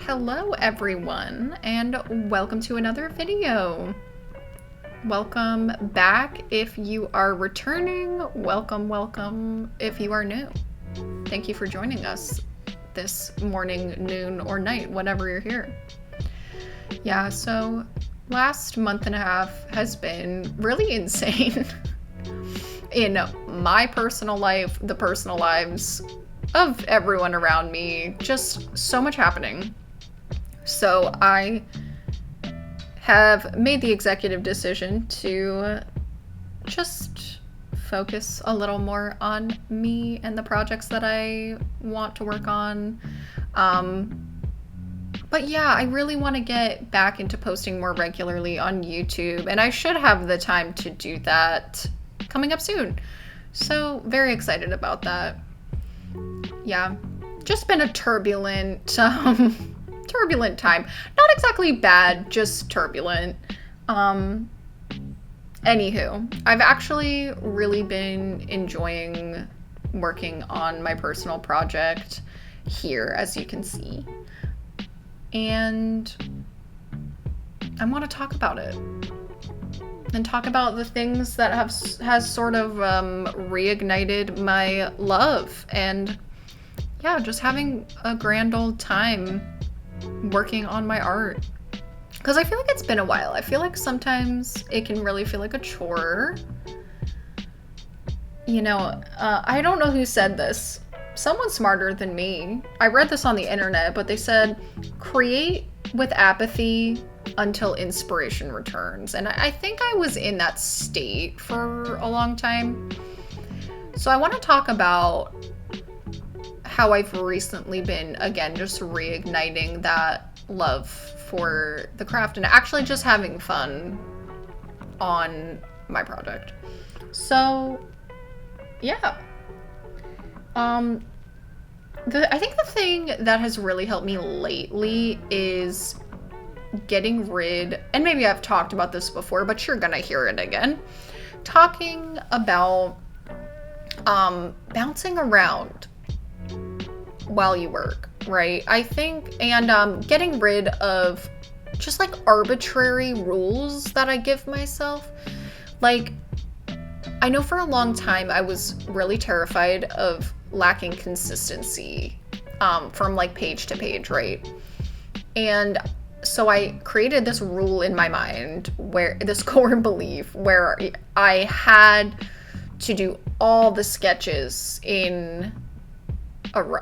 Hello everyone, and welcome to another video. Welcome back if you are returning. Welcome if you are new. Thank you for joining us this morning, noon, or night, whenever you're here. Yeah, so last month and a half has been really insane in my personal life, the personal lives of everyone around me, just so much happening. So I have made the executive decision to just focus a little more on me and the projects that I want to work on. But yeah, I really want to get back into posting more regularly on YouTube, and I should have the time to do that coming up soon. So very excited about that. Yeah, just been a turbulent time. Not exactly bad, just turbulent. Anywho, I've actually really been enjoying working on my personal project here, as you can see. And I want to talk about it. And talk about the things that has sort of reignited my love. And yeah, just having a grand old time working on my art, because I feel like it's been a while. I feel like sometimes it can really feel like a chore. You know, I don't know who said this. Someone smarter than me. I read this on the internet, but they said, create with apathy until inspiration returns. And I think I was in that state for a long time. So I want to talk about how I've recently been, again, just reigniting that love for the craft and actually just having fun on my project. So, yeah. I think the thing that has really helped me lately is getting rid, and maybe I've talked about this before, but you're gonna hear it again, talking about bouncing around while you work, right? I think, and getting rid of just like arbitrary rules that I give myself. Like, I know for a long time I was really terrified of lacking consistency from like page to page, right? And so I created this rule in my mind, where this core belief where I had to do all the sketches in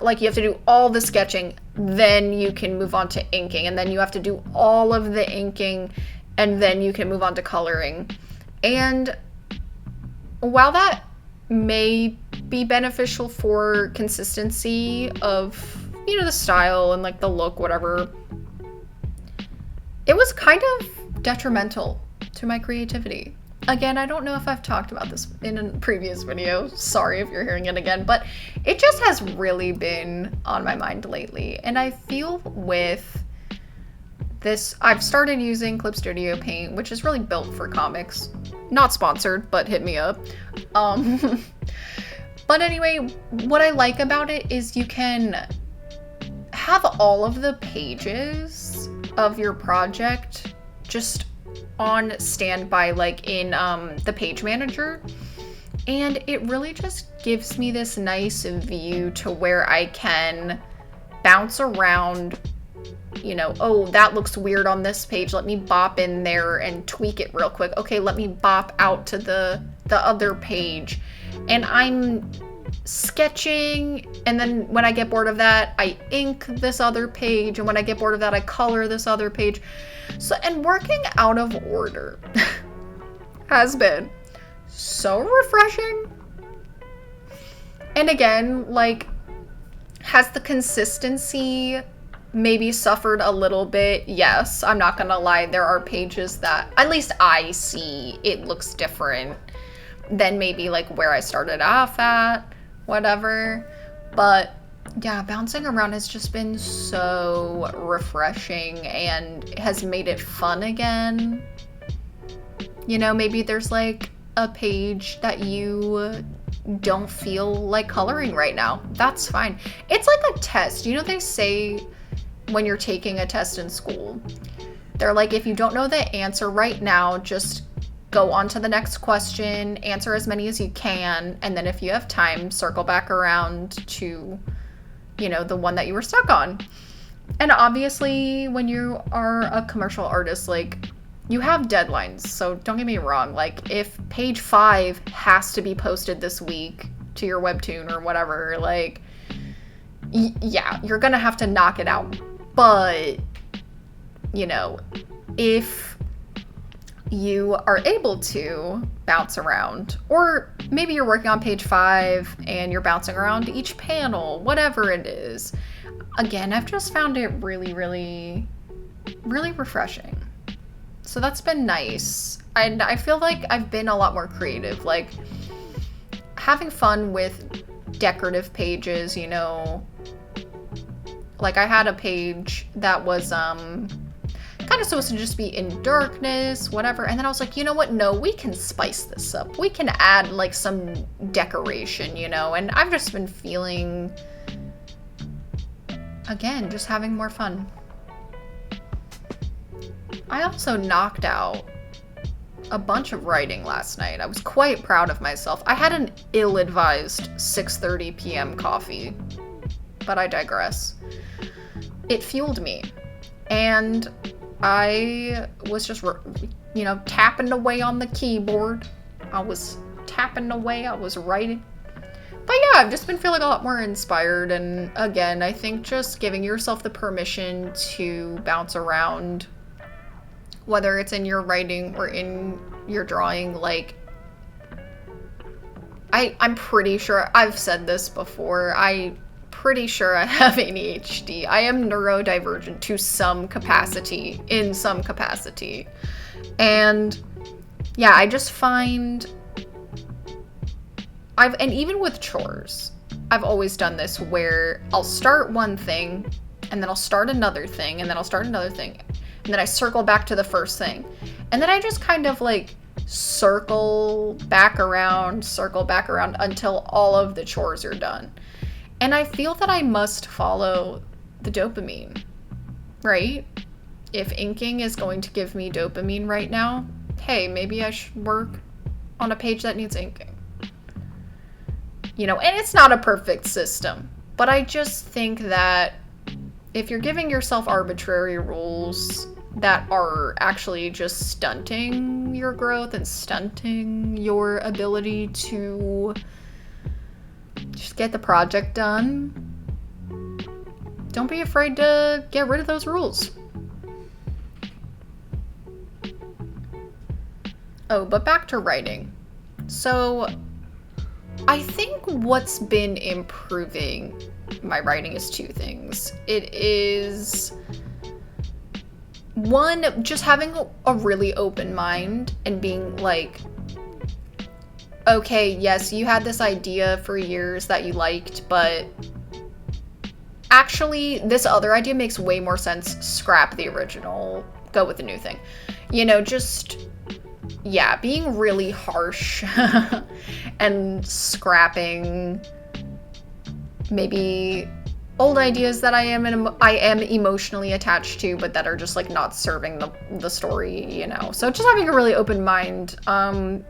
like you have to do all the sketching, then you can move on to inking, and then you have to do all of the inking, and then you can move on to coloring. And while that may be beneficial for consistency of, you know, the style and like the look, whatever, it was kind of detrimental to my creativity. Again, I don't know if I've talked about this in a previous video. Sorry if you're hearing it again, but it just has really been on my mind lately. And I feel with this, I've started using Clip Studio Paint, which is really built for comics. Not sponsored, but hit me up. But anyway, what I like about it is you can have all of the pages of your project just on standby, like in the page manager, and it really just gives me this nice view to where I can bounce around, you know, oh, that looks weird on this page, let me bop in there and tweak it real quick. Okay, let me bop out to the other page, and I'm sketching, and then when I get bored of that, I ink this other page, and when I get bored of that, I color this other page. So, and working out of order has been so refreshing. And again, like, has the consistency maybe suffered a little bit? Yes, I'm not gonna lie, there are pages that, at least I see, it looks different than maybe like where I started off at, whatever. But yeah, bouncing around has just been so refreshing and has made it fun again. You know, maybe there's like a page that you don't feel like coloring right now. That's fine. It's like a test. You know, they say when you're taking a test in school. They're like, if you don't know the answer right now, just go on to the next question, answer as many as you can, and then if you have time, circle back around to, you know, the one that you were stuck on. And obviously, when you are a commercial artist, like, you have deadlines, so don't get me wrong. Like, if page 5 has to be posted this week to your Webtoon or whatever, like, yeah, you're gonna have to knock it out. But, you know, if you are able to bounce around, or maybe you're working on page 5 and you're bouncing around each panel, whatever it is. Again, I've just found it really, really, really refreshing. So that's been nice. And I feel like I've been a lot more creative, like having fun with decorative pages, you know. Like I had a page that was kind of supposed to just be in darkness, whatever. And then I was like, you know what? No, we can spice this up. We can add like some decoration, you know? And I've just been feeling, again, just having more fun. I also knocked out a bunch of writing last night. I was quite proud of myself. I had an ill-advised 6:30 p.m. coffee, but I digress. It fueled me. And I was just, you know, tapping away on the keyboard. I was tapping away, I was writing. But yeah, I've just been feeling a lot more inspired. And again, I think just giving yourself the permission to bounce around, whether it's in your writing or in your drawing, like, I'm pretty sure, I've said this before, pretty sure I have ADHD. I am neurodivergent to some capacity, in some capacity. And yeah, I just find and even with chores, I've always done this where I'll start one thing and then I'll start another thing and then I'll start another thing and then I circle back to the first thing. And then I just kind of like circle back around until all of the chores are done. And I feel that I must follow the dopamine, right? If inking is going to give me dopamine right now, hey, maybe I should work on a page that needs inking. You know, and it's not a perfect system, but I just think that if you're giving yourself arbitrary rules that are actually just stunting your growth and stunting your ability to just get the project done, don't be afraid to get rid of those rules. Oh, but back to writing. So I think what's been improving my writing is two things. It is, one, just having a really open mind and being like, okay, yes, you had this idea for years that you liked, but actually this other idea makes way more sense. Scrap the original, go with the new thing. You know, just, yeah, being really harsh and scrapping maybe old ideas that I am emotionally attached to, but that are just like not serving the story, you know. So just having a really open mind,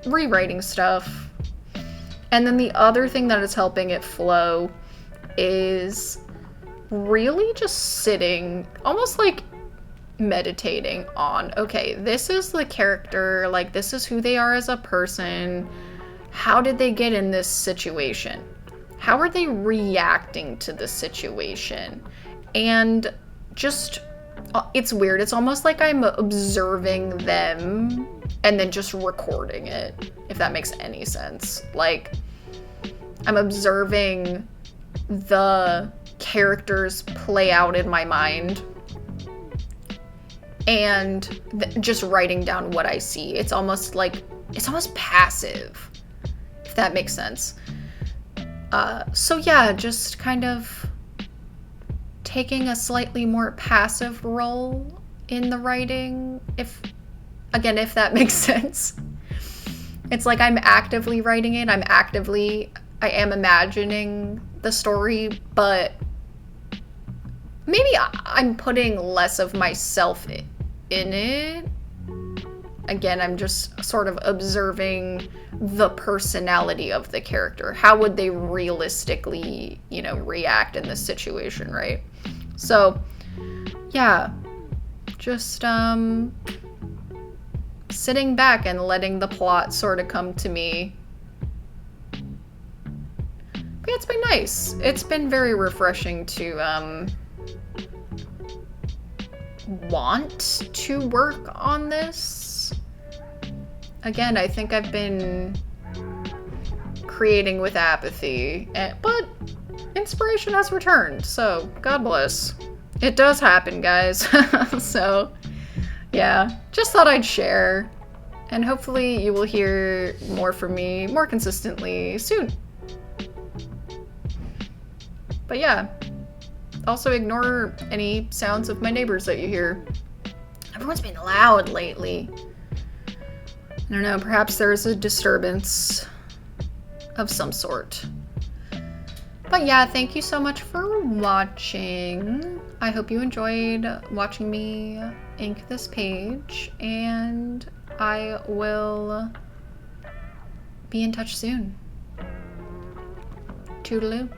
rewriting stuff. And then the other thing that is helping it flow is really just sitting, almost like meditating on, okay, this is the character, like this is who they are as a person. How did they get in this situation? How are they reacting to the situation? And just, it's weird. It's almost like I'm observing them and then just recording it, if that makes any sense. Like, I'm observing the characters play out in my mind and just writing down what I see. It's almost passive, if that makes sense. So yeah, just kind of taking a slightly more passive role in the writing, if that makes sense. It's like I'm actively writing it, I am imagining the story, but maybe I'm putting less of myself in it. Again, I'm just sort of observing the personality of the character. How would they realistically, you know, react in this situation, right? So, yeah, just sitting back and letting the plot sort of come to me. But yeah, it's been nice. It's been very refreshing to want to work on this. Again, I think I've been creating with apathy, but inspiration has returned, so God bless. It does happen, guys. So, yeah, just thought I'd share, and hopefully you will hear more from me more consistently soon. But yeah, also ignore any sounds of my neighbors that you hear. Everyone's been loud lately. I don't know, perhaps there's a disturbance of some sort. But yeah, thank you so much for watching. I hope you enjoyed watching me ink this page, and I will be in touch soon. Toodaloo.